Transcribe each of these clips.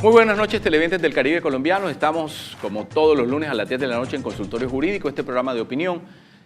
Muy buenas noches, televidentes del Caribe colombiano. Estamos, como todos los lunes a las 10 de la noche, en Consultorio Jurídico, este programa de opinión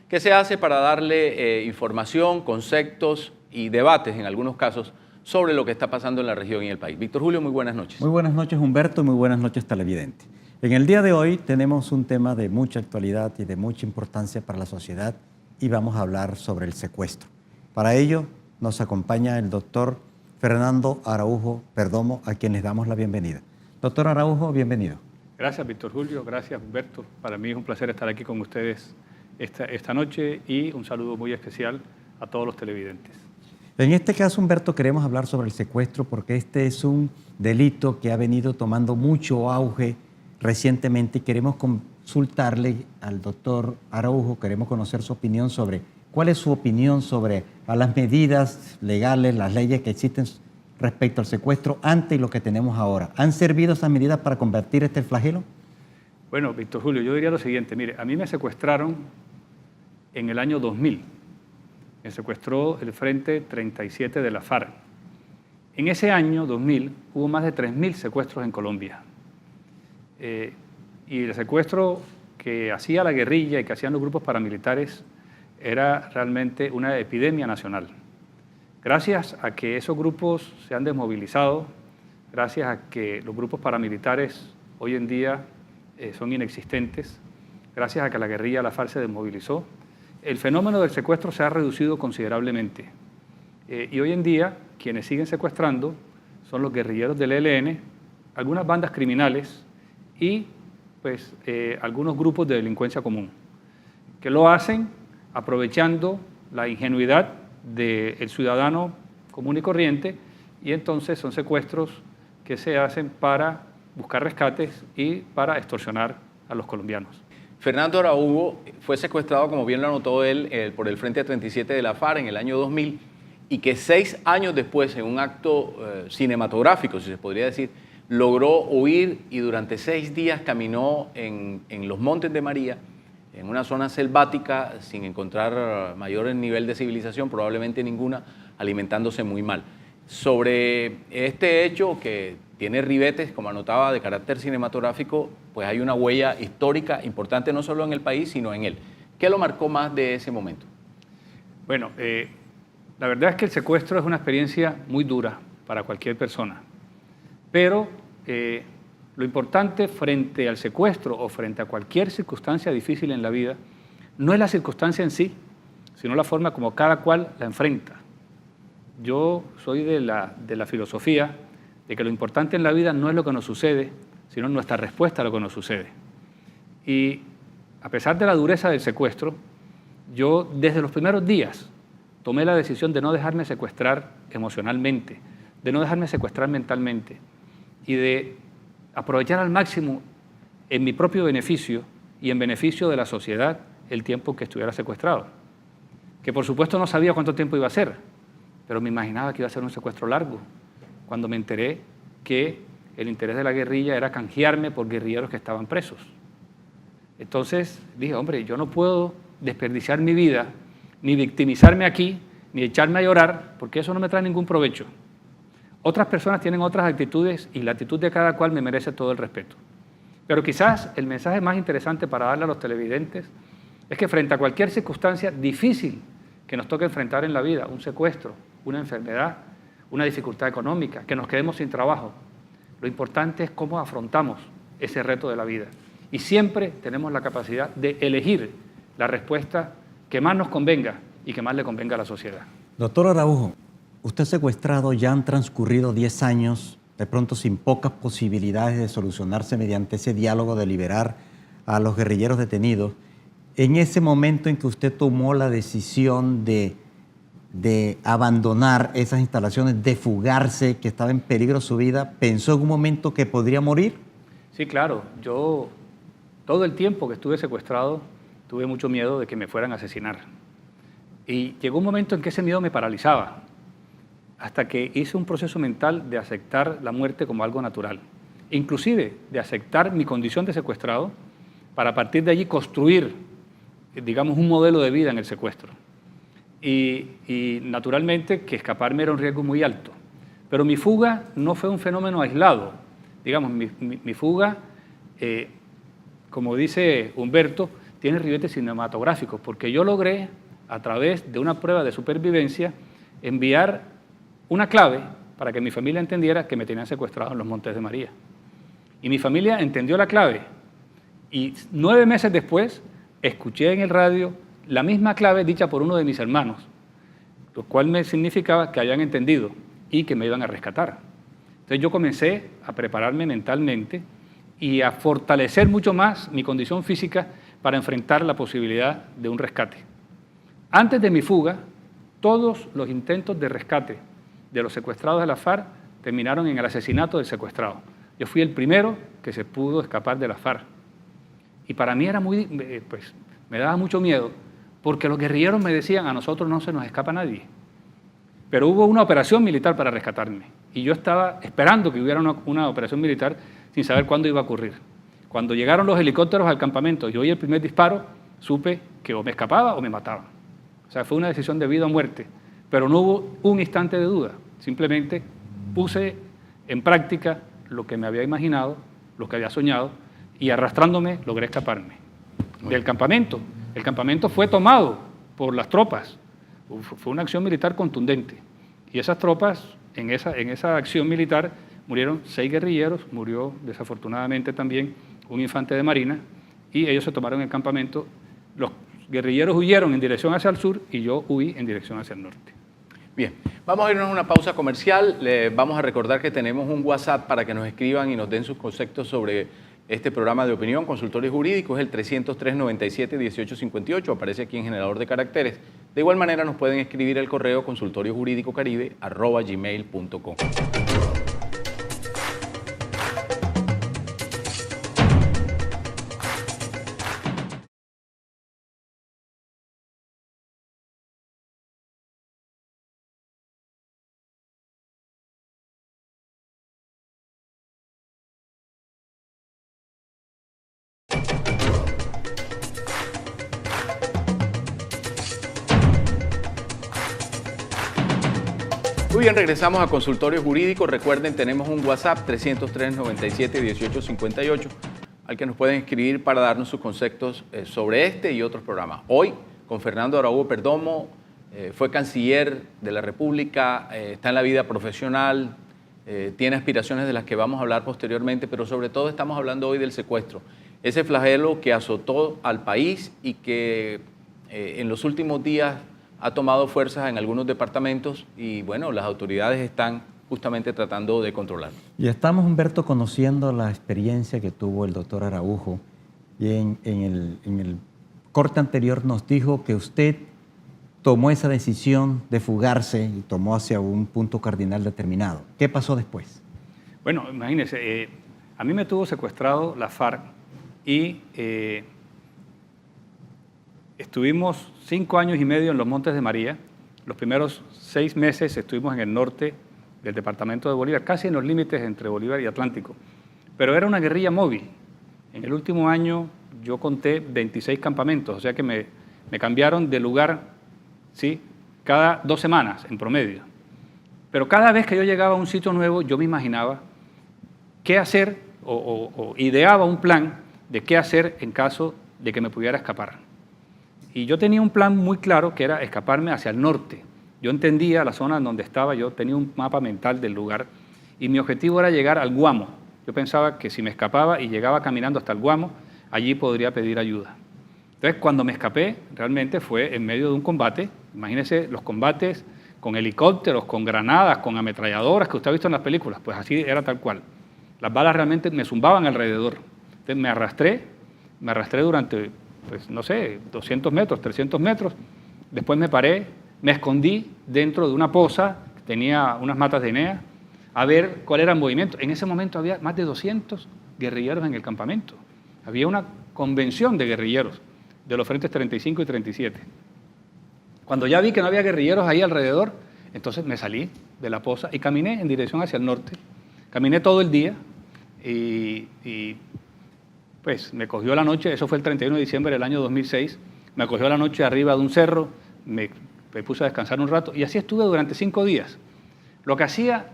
que se hace para darle información, conceptos y debates, en algunos casos, sobre lo que está pasando en la región y el país. Víctor Julio, muy buenas noches. Muy buenas noches, Humberto, muy buenas noches, televidentes. En el día de hoy tenemos un tema de mucha actualidad y de mucha importancia para la sociedad y vamos a hablar sobre el secuestro. Para ello nos acompaña el doctor Fernando Araujo Perdomo, a quien les damos la bienvenida. Doctor Araujo, bienvenido. Gracias, Víctor Julio. Gracias, Humberto. Para mí es un placer estar aquí con ustedes esta noche y un saludo muy especial a todos los televidentes. En este caso, Humberto, queremos hablar sobre el secuestro porque este es un delito que ha venido tomando mucho auge recientemente y queremos consultarle al doctor Araujo, queremos conocer su opinión sobre cuál es su opinión sobre las medidas legales, las leyes que existen respecto al secuestro antes y lo que tenemos ahora. ¿Han servido esas medidas para combatir este flagelo? Bueno, Víctor Julio, yo diría lo siguiente. Mire, a mí me secuestraron en el año 2000. Me secuestró el Frente 37 de la FARC. En ese año 2000 hubo más de 3.000 secuestros en Colombia. Y el secuestro que hacía la guerrilla y que hacían los grupos paramilitares era realmente una epidemia nacional. Gracias a que esos grupos se han desmovilizado, gracias a que los grupos paramilitares hoy en día son inexistentes, gracias a que la guerrilla, la FARC, se desmovilizó, el fenómeno del secuestro se ha reducido considerablemente. Y hoy en día quienes siguen secuestrando son los guerrilleros del ELN, algunas bandas criminales y pues, algunos grupos de delincuencia común, que lo hacen aprovechando la ingenuidad del ciudadano común y corriente, y entonces son secuestros que se hacen para buscar rescates y para extorsionar a los colombianos. Fernando Araujo fue secuestrado, como bien lo anotó él, por el Frente 37 de la FARC en el año 2000 y que 6 años después, en un acto cinematográfico, si se podría decir, logró huir y durante 6 días caminó en los Montes de María, en una zona selvática, sin encontrar mayor nivel de civilización, probablemente ninguna, alimentándose muy mal. Sobre este hecho, que tiene ribetes, como anotaba, de carácter cinematográfico, pues hay una huella histórica importante no solo en el país, sino en él. ¿Qué lo marcó más de ese momento? Bueno, la verdad es que el secuestro es una experiencia muy dura para cualquier persona, pero lo importante frente al secuestro o frente a cualquier circunstancia difícil en la vida no es la circunstancia en sí, sino la forma como cada cual la enfrenta. Yo soy de la filosofía de que lo importante en la vida no es lo que nos sucede, sino nuestra respuesta a lo que nos sucede. Y a pesar de la dureza del secuestro, yo desde los primeros días tomé la decisión de no dejarme secuestrar emocionalmente, de no dejarme secuestrar mentalmente y de aprovechar al máximo en mi propio beneficio y en beneficio de la sociedad el tiempo que estuviera secuestrado. Que por supuesto no sabía cuánto tiempo iba a ser, pero me imaginaba que iba a ser un secuestro largo, cuando me enteré que el interés de la guerrilla era canjearme por guerrilleros que estaban presos. Entonces dije, hombre, yo no puedo desperdiciar mi vida, ni victimizarme aquí, ni echarme a llorar, porque eso no me trae ningún provecho. Otras personas tienen otras actitudes y la actitud de cada cual me merece todo el respeto. Pero quizás el mensaje más interesante para darle a los televidentes es que frente a cualquier circunstancia difícil que nos toque enfrentar en la vida, un secuestro, una enfermedad, una dificultad económica, que nos quedemos sin trabajo, lo importante es cómo afrontamos ese reto de la vida. Y siempre tenemos la capacidad de elegir la respuesta que más nos convenga y que más le convenga a la sociedad. Doctor Araujo, usted secuestrado, ya han transcurrido 10 años, de pronto sin pocas posibilidades de solucionarse mediante ese diálogo de liberar a los guerrilleros detenidos. En ese momento en que usted tomó la decisión de abandonar esas instalaciones, de fugarse, que estaba en peligro su vida, ¿pensó en un momento que podría morir? Sí, claro. Yo todo el tiempo que estuve secuestrado tuve mucho miedo de que me fueran a asesinar. Y llegó un momento en que ese miedo me paralizaba, hasta que hice un proceso mental de aceptar la muerte como algo natural, inclusive de aceptar mi condición de secuestrado para a partir de allí construir, digamos, un modelo de vida en el secuestro. Y naturalmente que escaparme era un riesgo muy alto, pero mi fuga no fue un fenómeno aislado, digamos, mi fuga, como dice Humberto, tiene ribetes cinematográficos, porque yo logré, a través de una prueba de supervivencia, enviar una clave para que mi familia entendiera que me tenían secuestrado en los Montes de María. Y mi familia entendió la clave. Y 9 meses después, escuché en el radio la misma clave dicha por uno de mis hermanos, lo cual me significaba que habían entendido y que me iban a rescatar. Entonces yo comencé a prepararme mentalmente y a fortalecer mucho más mi condición física para enfrentar la posibilidad de un rescate. Antes de mi fuga, todos los intentos de rescate de los secuestrados de la FARC terminaron en el asesinato del secuestrado. Yo fui el primero que se pudo escapar de la FARC. Y para mí era me daba mucho miedo, porque los guerrilleros me decían, a nosotros no se nos escapa nadie. Pero hubo una operación militar para rescatarme. Y yo estaba esperando que hubiera una operación militar sin saber cuándo iba a ocurrir. Cuando llegaron los helicópteros al campamento y oí el primer disparo, supe que o me escapaba o me mataban. O sea, fue una decisión de vida o muerte. Pero no hubo un instante de duda. Simplemente puse en práctica lo que me había imaginado, lo que había soñado, y arrastrándome logré escaparme del campamento. El campamento fue tomado por las tropas. Fue una acción militar contundente. Y esas tropas, en esa acción militar, murieron 6 guerrilleros, murió desafortunadamente también un infante de marina, y ellos se tomaron el campamento. Los guerrilleros huyeron en dirección hacia el sur y yo huí en dirección hacia el norte. Bien, vamos a irnos a una pausa comercial. Les vamos a recordar que tenemos un WhatsApp para que nos escriban y nos den sus conceptos sobre este programa de opinión, Consultorio Jurídico. Es el 303-97-1858, aparece aquí en generador de caracteres. De igual manera nos pueden escribir al correo consultoriojuridico.caribe@gmail.com. Muy bien, regresamos a Consultorio Jurídico. Recuerden, tenemos un WhatsApp 303-97-1858 al que nos pueden escribir para darnos sus conceptos sobre este y otros programas. Hoy, con Fernando Araújo Perdomo, fue canciller de la República, está en la vida profesional, tiene aspiraciones de las que vamos a hablar posteriormente, pero sobre todo estamos hablando hoy del secuestro. Ese flagelo que azotó al país y que en los últimos días ha tomado fuerzas en algunos departamentos y, bueno, las autoridades están justamente tratando de controlarlo. Y estamos, Humberto, conociendo la experiencia que tuvo el doctor Araújo y en el corte anterior nos dijo que usted tomó esa decisión de fugarse y tomó hacia un punto cardinal determinado. ¿Qué pasó después? Bueno, imagínense, a mí me tuvo secuestrado la FARC y estuvimos 5 años y medio en los Montes de María. Los primeros 6 meses estuvimos en el norte del departamento de Bolívar, casi en los límites entre Bolívar y Atlántico. Pero era una guerrilla móvil. En el último año yo conté 26 campamentos, o sea que me cambiaron de lugar, ¿sí?, cada 2 semanas en promedio. Pero cada vez que yo llegaba a un sitio nuevo, yo me imaginaba qué hacer o ideaba un plan de qué hacer en caso de que me pudiera escapar. Y yo tenía un plan muy claro que era escaparme hacia el norte. Yo entendía la zona en donde estaba, yo tenía un mapa mental del lugar y mi objetivo era llegar al Guamo. Yo pensaba que si me escapaba y llegaba caminando hasta el Guamo, allí podría pedir ayuda. Entonces, cuando me escapé, realmente fue en medio de un combate. Imagínense los combates con helicópteros, con granadas, con ametralladoras que usted ha visto en las películas. Pues así era tal cual. Las balas realmente me zumbaban alrededor. Entonces me arrastré durante, pues no sé, 200 metros, 300 metros. Después me paré, me escondí dentro de una poza que tenía unas matas de Enea a ver cuál era el movimiento. En ese momento había más de 200 guerrilleros en el campamento. Había una convención de guerrilleros de los frentes 35 y 37. Cuando ya vi que no había guerrilleros ahí alrededor, entonces me salí de la poza y caminé en dirección hacia el norte. Caminé todo el día y pues me cogió la noche, eso fue el 31 de diciembre del año 2006, me cogió la noche arriba de un cerro, me puse a descansar un rato y así estuve durante 5 días. Lo que hacía,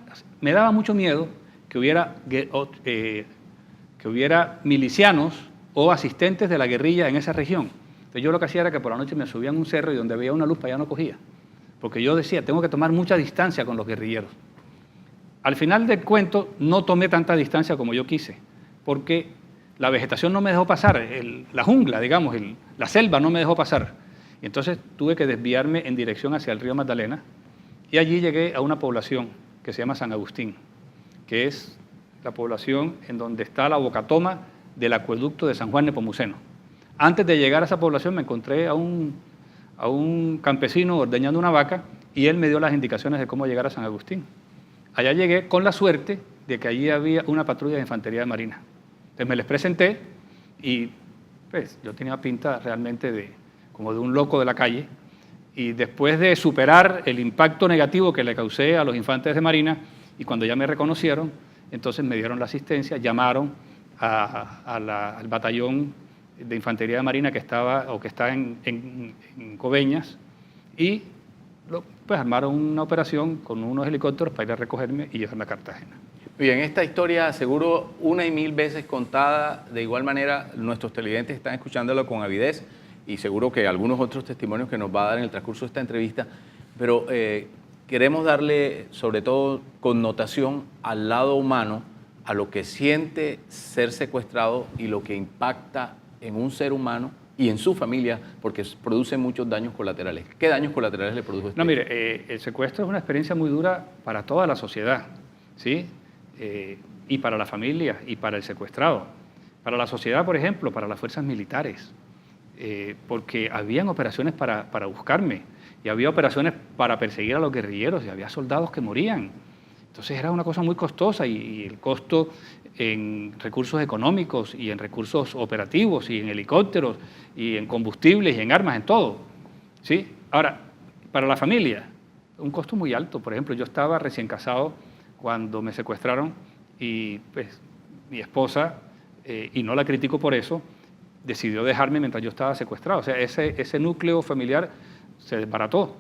me daba mucho miedo que hubiera milicianos o asistentes de la guerrilla en esa región. Entonces yo lo que hacía era que por la noche me subía en un cerro y donde veía una luz para allá no cogía. Porque yo decía, tengo que tomar mucha distancia con los guerrilleros. Al final del cuento no tomé tanta distancia como yo quise, porque la vegetación no me dejó pasar, la jungla, digamos, la selva no me dejó pasar. Y entonces tuve que desviarme en dirección hacia el río Magdalena y allí llegué a una población que se llama San Agustín, que es la población en donde está la bocatoma del acueducto de San Juan Nepomuceno. Antes de llegar a esa población me encontré a un campesino ordeñando una vaca y él me dio las indicaciones de cómo llegar a San Agustín. Allá llegué con la suerte de que allí había una patrulla de infantería de marina. Entonces me les presenté y pues yo tenía pinta realmente como de un loco de la calle, y después de superar el impacto negativo que le causé a los infantes de marina, y cuando ya me reconocieron, entonces me dieron la asistencia, llamaron al batallón de infantería de marina que está en Coveñas, y pues armaron una operación con unos helicópteros para ir a recogerme y llevarme a Cartagena. Bien, esta historia seguro una y mil veces contada, de igual manera nuestros televidentes están escuchándola con avidez y seguro que algunos otros testimonios que nos va a dar en el transcurso de esta entrevista, pero queremos darle sobre todo connotación al lado humano, a lo que siente ser secuestrado y lo que impacta en un ser humano y en su familia, porque produce muchos daños colaterales. ¿Qué daños colaterales le produjo este? No, mire, el secuestro es una experiencia muy dura para toda la sociedad, ¿sí? Y para la familia y para el secuestrado. Para la sociedad, por ejemplo, para las fuerzas militares, porque habían operaciones para buscarme, y había operaciones para perseguir a los guerrilleros, y había soldados que morían. Entonces era una cosa muy costosa, y el costo en recursos económicos y en recursos operativos y en helicópteros y en combustibles y en armas, en todo, ¿sí? Ahora, para la familia, un costo muy alto. Por ejemplo, yo estaba recién casado cuando me secuestraron y pues mi esposa, y no la critico por eso, decidió dejarme mientras yo estaba secuestrado. O sea, ese núcleo familiar se desbarató.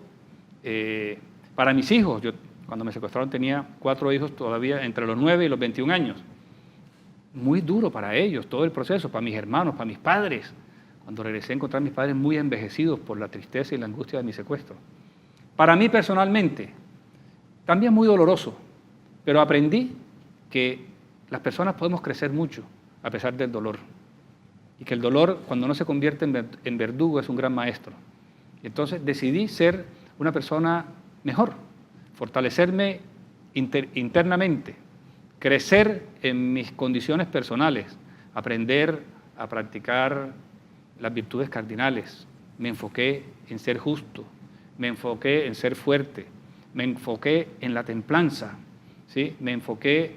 Para mis hijos, yo cuando me secuestraron tenía 4 hijos todavía entre los 9 y los 21 años. Muy duro para ellos todo el proceso, para mis hermanos, para mis padres. Cuando regresé a encontrar a mis padres muy envejecidos por la tristeza y la angustia de mi secuestro. Para mí personalmente, también muy doloroso, pero aprendí que las personas podemos crecer mucho a pesar del dolor. Y que el dolor, cuando no se convierte en verdugo, es un gran maestro. Y entonces decidí ser una persona mejor, fortalecerme internamente, crecer en mis condiciones personales, aprender a practicar las virtudes cardinales. Me enfoqué en ser justo, me enfoqué en ser fuerte, me enfoqué en la templanza, ¿sí? Me enfoqué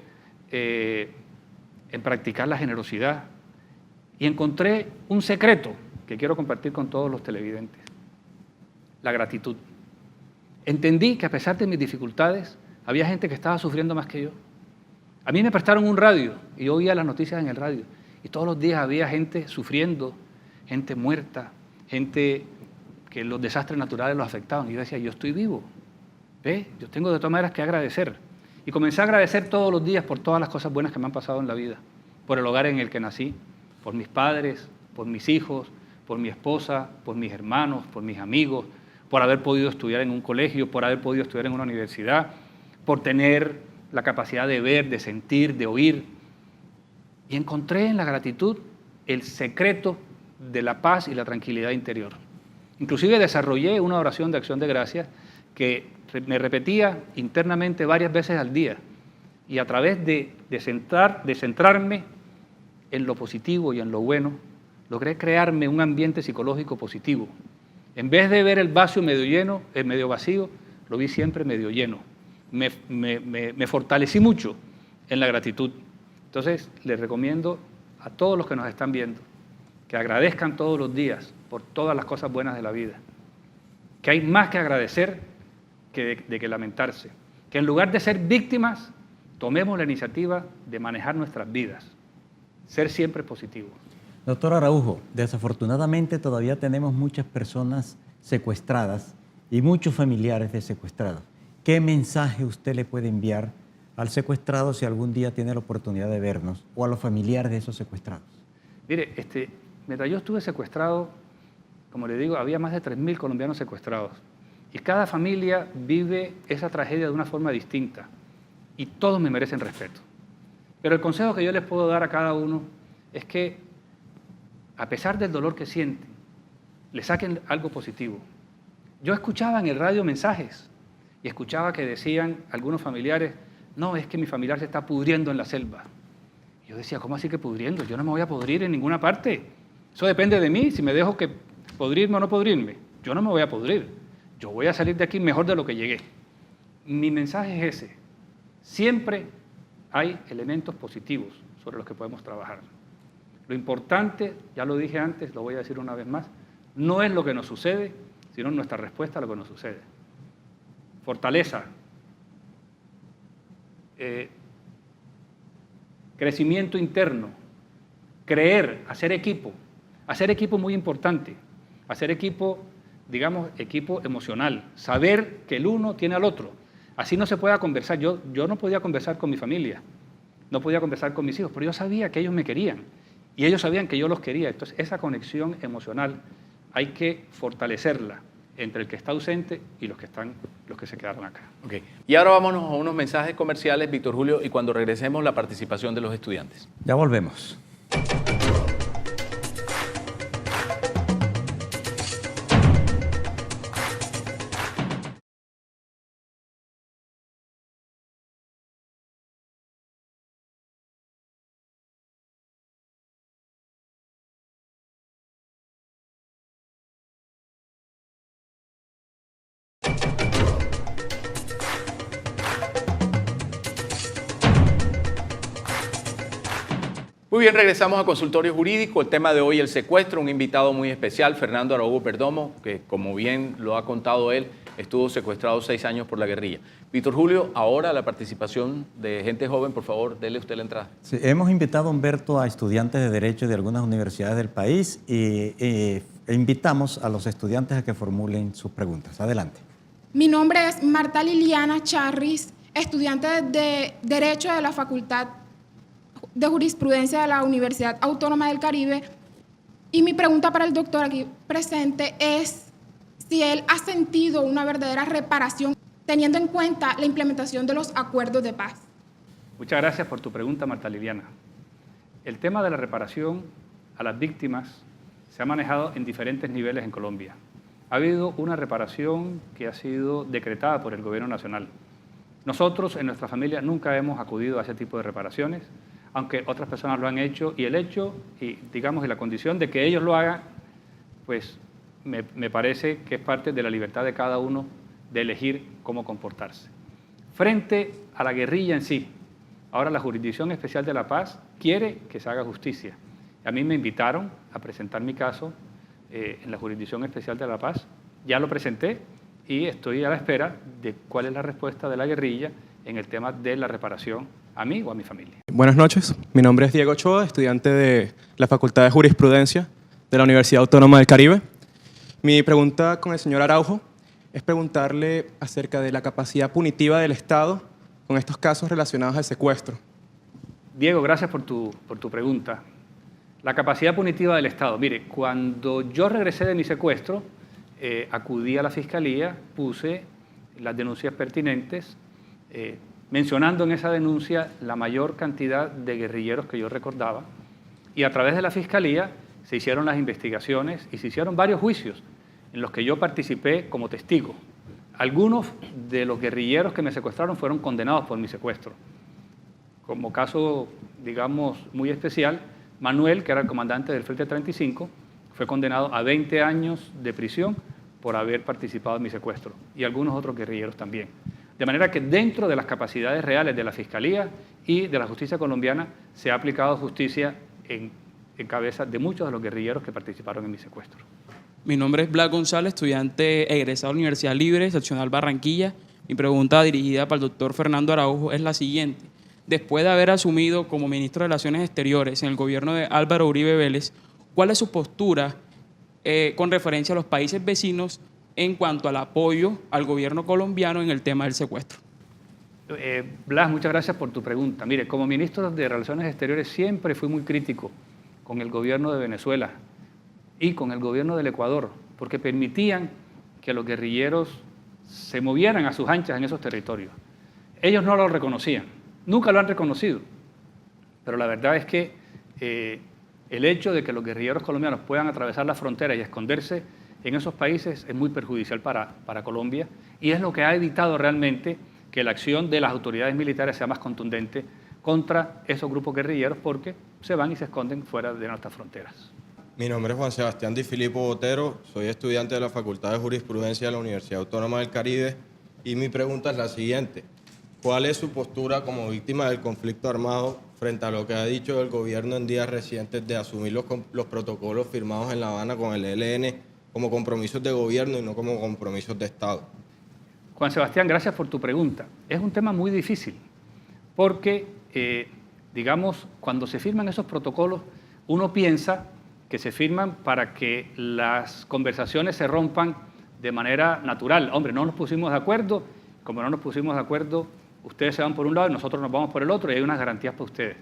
en practicar la generosidad y encontré un secreto que quiero compartir con todos los televidentes: la gratitud. Entendí que a pesar de mis dificultades, había gente que estaba sufriendo más que yo. A mí me prestaron un radio y yo oía las noticias en el radio y todos los días había gente sufriendo, gente muerta, gente que los desastres naturales los afectaban. Y yo decía, yo estoy vivo, ¿ve? Yo tengo de todas maneras que agradecer. Y comencé a agradecer todos los días por todas las cosas buenas que me han pasado en la vida, por el hogar en el que nací, por mis padres, por mis hijos, por mi esposa, por mis hermanos, por mis amigos, por haber podido estudiar en un colegio, por haber podido estudiar en una universidad, por tener la capacidad de ver, de sentir, de oír. Y encontré en la gratitud el secreto de la paz y la tranquilidad interior. Inclusive desarrollé una oración de acción de gracias que me repetía internamente varias veces al día, y a través de centrarme en lo positivo y en lo bueno, logré crearme un ambiente psicológico positivo. En vez de ver el vaso medio vacío, lo vi siempre medio lleno. Me fortalecí mucho en la gratitud. Entonces, les recomiendo a todos los que nos están viendo que agradezcan todos los días por todas las cosas buenas de la vida, que hay más que agradecer de que lamentarse, que en lugar de ser víctimas, tomemos la iniciativa de manejar nuestras vidas, ser siempre positivos. Doctor Araujo, desafortunadamente todavía tenemos muchas personas secuestradas y muchos familiares de secuestrados. ¿Qué mensaje usted le puede enviar al secuestrado si algún día tiene la oportunidad de vernos, o a los familiares de esos secuestrados? Mire, mientras yo estuve secuestrado, como le digo, había más de 3.000 colombianos secuestrados. Y cada familia vive esa tragedia de una forma distinta. Y todos me merecen respeto. Pero el consejo que yo les puedo dar a cada uno es que, a pesar del dolor que sienten, le saquen algo positivo. Yo escuchaba en el radio mensajes y escuchaba que decían algunos familiares, no, es que mi familiar se está pudriendo en la selva. Y yo decía, ¿cómo así que pudriendo? Yo no me voy a pudrir en ninguna parte. Eso depende de mí, si me dejo que podrirme o no podrirme. Yo no me voy a pudrir. Yo voy a salir de aquí mejor de lo que llegué. Mi mensaje es ese. Siempre hay elementos positivos sobre los que podemos trabajar. Lo importante, ya lo dije antes, lo voy a decir una vez más, no es lo que nos sucede, sino nuestra respuesta a lo que nos sucede. Fortaleza, crecimiento interno, creer, hacer equipo muy importante, hacer equipo, digamos, equipo emocional, saber que el uno tiene al otro. Así no se pueda conversar. Yo no podía conversar con mi familia, no podía conversar con mis hijos, pero yo sabía que ellos me querían y ellos sabían que yo los quería. Entonces, esa conexión emocional hay que fortalecerla entre el que está ausente y los que se quedaron acá. Okay. Y ahora vámonos a unos mensajes comerciales, Víctor Julio, y cuando regresemos, la participación de los estudiantes. Ya volvemos. Muy bien, regresamos a Consultorio Jurídico. El tema de hoy, el secuestro. Un invitado muy especial, Fernando Araújo Perdomo, que como bien lo ha contado él, estuvo secuestrado 6 años por la guerrilla. Víctor Julio, ahora la participación de gente joven, por favor, dele usted la entrada. Sí, hemos invitado a Humberto a estudiantes de Derecho de algunas universidades del país e invitamos a los estudiantes a que formulen sus preguntas. Adelante. Mi nombre es Marta Liliana Charris, estudiante de Derecho de la Facultad de Jurisprudencia de la Universidad Autónoma del Caribe, y mi pregunta para el doctor aquí presente es si él ha sentido una verdadera reparación teniendo en cuenta la implementación de los acuerdos de paz. Muchas gracias por tu pregunta, Marta Liliana. El tema de la reparación a las víctimas se ha manejado en diferentes niveles en Colombia. Ha habido una reparación que ha sido decretada por el Gobierno Nacional. Nosotros en nuestra familia nunca hemos acudido a ese tipo de reparaciones, aunque otras personas lo han hecho, y el hecho, y digamos, y la condición de que ellos lo hagan, pues me parece que es parte de la libertad de cada uno de elegir cómo comportarse. Frente a la guerrilla en sí, ahora la Jurisdicción Especial de la Paz quiere que se haga justicia. A mí me invitaron a presentar mi caso en la Jurisdicción Especial de la Paz. Ya lo presenté y estoy a la espera de cuál es la respuesta de la guerrilla en el tema de la reparación a mí o a mi familia. Buenas noches, mi nombre es Diego Ochoa, estudiante de la Facultad de Jurisprudencia de la Universidad Autónoma del Caribe. Mi pregunta con el señor Araujo es preguntarle acerca de la capacidad punitiva del Estado con estos casos relacionados al secuestro. Diego, gracias por tu pregunta. La capacidad punitiva del Estado. Mire, cuando yo regresé de mi secuestro, acudí a la Fiscalía, puse las denuncias pertinentes, mencionando en esa denuncia la mayor cantidad de guerrilleros que yo recordaba, y a través de la Fiscalía se hicieron las investigaciones y se hicieron varios juicios en los que yo participé como testigo. Algunos de los guerrilleros que me secuestraron fueron condenados por mi secuestro. Como caso, digamos, muy especial, Manuel, que era el comandante del Frente 35, fue condenado a 20 años de prisión por haber participado en mi secuestro, y algunos otros guerrilleros también. De manera que dentro de las capacidades reales de la Fiscalía y de la justicia colombiana se ha aplicado justicia en cabeza de muchos de los guerrilleros que participaron en mi secuestro. Mi nombre es Blas González, estudiante egresado de la Universidad Libre, seccional Barranquilla. Mi pregunta dirigida para el doctor Fernando Araujo es la siguiente. Después de haber asumido como ministro de Relaciones Exteriores en el gobierno de Álvaro Uribe Vélez, ¿cuál es su postura con referencia a los países vecinos en cuanto al apoyo al gobierno colombiano en el tema del secuestro? Blas, muchas gracias por tu pregunta. Mire, como ministro de Relaciones Exteriores siempre fui muy crítico con el gobierno de Venezuela y con el gobierno del Ecuador, porque permitían que los guerrilleros se movieran a sus anchas en esos territorios. Ellos no lo reconocían, nunca lo han reconocido, pero la verdad es que el hecho de que los guerrilleros colombianos puedan atravesar la frontera y esconderse en esos países es muy perjudicial para Colombia, y es lo que ha evitado realmente que la acción de las autoridades militares sea más contundente contra esos grupos guerrilleros, porque se van y se esconden fuera de nuestras fronteras. Mi nombre es Juan Sebastián Di Filippo Botero, soy estudiante de la Facultad de Jurisprudencia de la Universidad Autónoma del Caribe, y mi pregunta es la siguiente: ¿cuál es su postura como víctima del conflicto armado frente a lo que ha dicho el gobierno en días recientes de asumir los protocolos firmados en La Habana con el ELN como compromisos de gobierno y no como compromisos de Estado? Juan Sebastián, gracias por tu pregunta. Es un tema muy difícil porque, digamos, cuando se firman esos protocolos, uno piensa que se firman para que las conversaciones se rompan de manera natural. Hombre, no nos pusimos de acuerdo, como no nos pusimos de acuerdo, ustedes se van por un lado y nosotros nos vamos por el otro, y hay unas garantías para ustedes.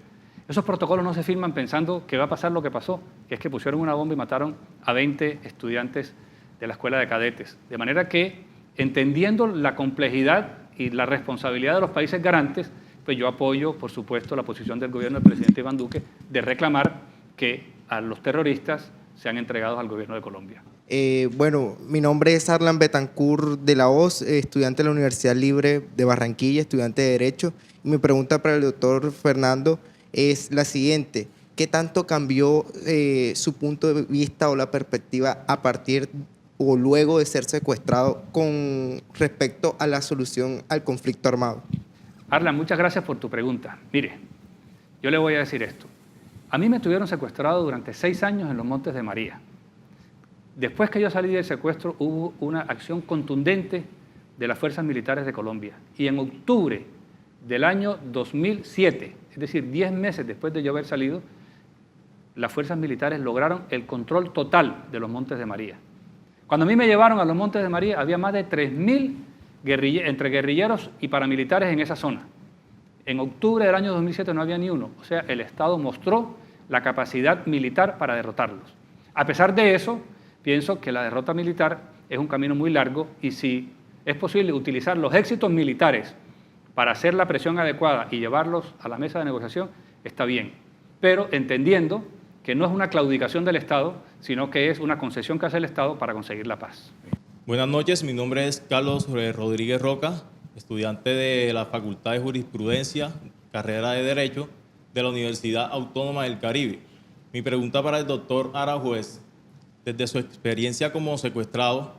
Esos protocolos no se firman pensando que va a pasar lo que pasó, que es que pusieron una bomba y mataron a 20 estudiantes de la escuela de cadetes. De manera que, entendiendo la complejidad y la responsabilidad de los países garantes, pues yo apoyo, por supuesto, la posición del gobierno del presidente Iván Duque de reclamar que a los terroristas sean entregados al gobierno de Colombia. Bueno, mi nombre es Arlan Betancourt de la Hoz, estudiante de la Universidad Libre de Barranquilla, estudiante de Derecho. Y mi pregunta para el doctor Fernando es la siguiente: ¿qué tanto cambió su punto de vista o la perspectiva a partir o luego de ser secuestrado con respecto a la solución al conflicto armado? Arlan, muchas gracias por tu pregunta. Mire, yo le voy a decir esto. A mí me tuvieron secuestrado durante 6 años en los Montes de María. Después que yo salí del secuestro, hubo una acción contundente de las fuerzas militares de Colombia. Y en octubre del año 2007, es decir, 10 meses después de yo haber salido, las fuerzas militares lograron el control total de los Montes de María. Cuando a mí me llevaron a los Montes de María, había más de 3.000 entre guerrilleros y paramilitares en esa zona. En octubre del año 2007 no había ni uno. O sea, el Estado mostró la capacidad militar para derrotarlos. A pesar de eso, pienso que la derrota militar es un camino muy largo, y si es posible utilizar los éxitos militares para hacer la presión adecuada y llevarlos a la mesa de negociación, está bien. Pero entendiendo que no es una claudicación del Estado, sino que es una concesión que hace el Estado para conseguir la paz. Buenas noches, mi nombre es Carlos Rodríguez Roca, estudiante de la Facultad de Jurisprudencia, carrera de Derecho, de la Universidad Autónoma del Caribe. Mi pregunta para el doctor Araujo es: desde su experiencia como secuestrado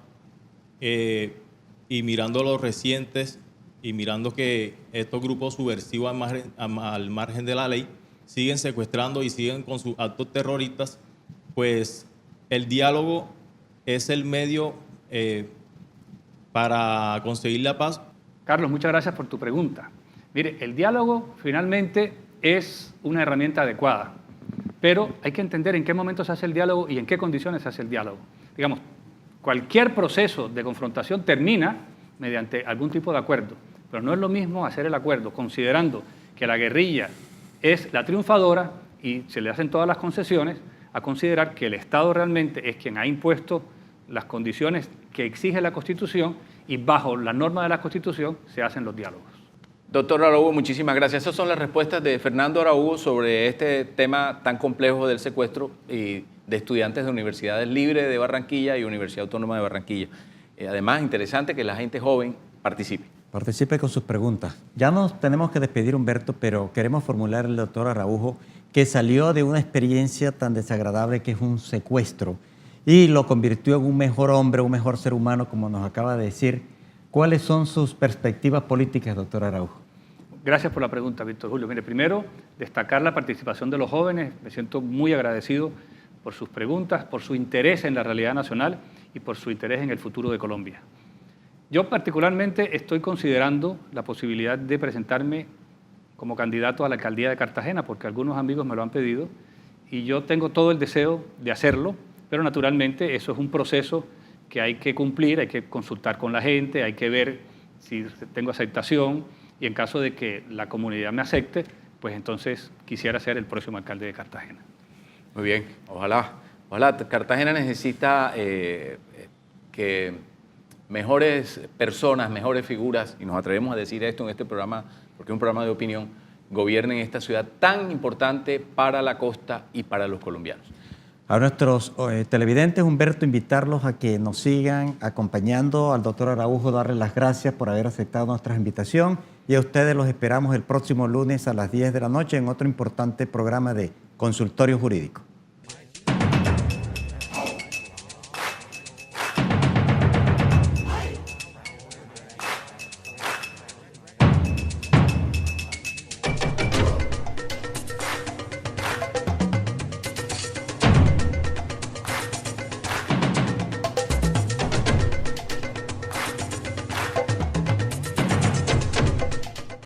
y mirando los recientes y mirando que estos grupos subversivos al margen de la ley siguen secuestrando y siguen con sus actos terroristas, pues el diálogo es el medio para conseguir la paz. Carlos, muchas gracias por tu pregunta. Mire, el diálogo finalmente es una herramienta adecuada, pero hay que entender en qué momento se hace el diálogo y en qué condiciones se hace el diálogo. Digamos, cualquier proceso de confrontación termina mediante algún tipo de acuerdo, pero no es lo mismo hacer el acuerdo considerando que la guerrilla es la triunfadora y se le hacen todas las concesiones, a considerar que el Estado realmente es quien ha impuesto las condiciones que exige la Constitución, y bajo la norma de la Constitución se hacen los diálogos. Doctor Araujo, muchísimas gracias. Esas son las respuestas de Fernando Araujo sobre este tema tan complejo del secuestro y de estudiantes de universidades libres de Barranquilla y Universidad Autónoma de Barranquilla. Además, interesante que la gente joven participe. Participe con sus preguntas. Ya nos tenemos que despedir, Humberto, pero queremos formular al doctor Araujo, que salió de una experiencia tan desagradable que es un secuestro y lo convirtió en un mejor hombre, un mejor ser humano, como nos acaba de decir. ¿Cuáles son sus perspectivas políticas, doctor Araujo? Gracias por la pregunta, Víctor Julio. Mire, primero, destacar la participación de los jóvenes. Me siento muy agradecido por sus preguntas, por su interés en la realidad nacional y por su interés en el futuro de Colombia. Yo particularmente estoy considerando la posibilidad de presentarme como candidato a la alcaldía de Cartagena, porque algunos amigos me lo han pedido y yo tengo todo el deseo de hacerlo, pero naturalmente eso es un proceso que hay que cumplir, hay que consultar con la gente, hay que ver si tengo aceptación y en caso de que la comunidad me acepte, pues entonces quisiera ser el próximo alcalde de Cartagena. Muy bien, ojalá. Ojalá. Cartagena necesita que mejores personas, mejores figuras, y nos atrevemos a decir esto en este programa, porque es un programa de opinión, gobiernen esta ciudad tan importante para la costa y para los colombianos. A nuestros televidentes, Humberto, invitarlos a que nos sigan acompañando al doctor Araujo, darle las gracias por haber aceptado nuestra invitación, y a ustedes los esperamos el próximo lunes a las 10 de la noche en otro importante programa de Consultorio Jurídico.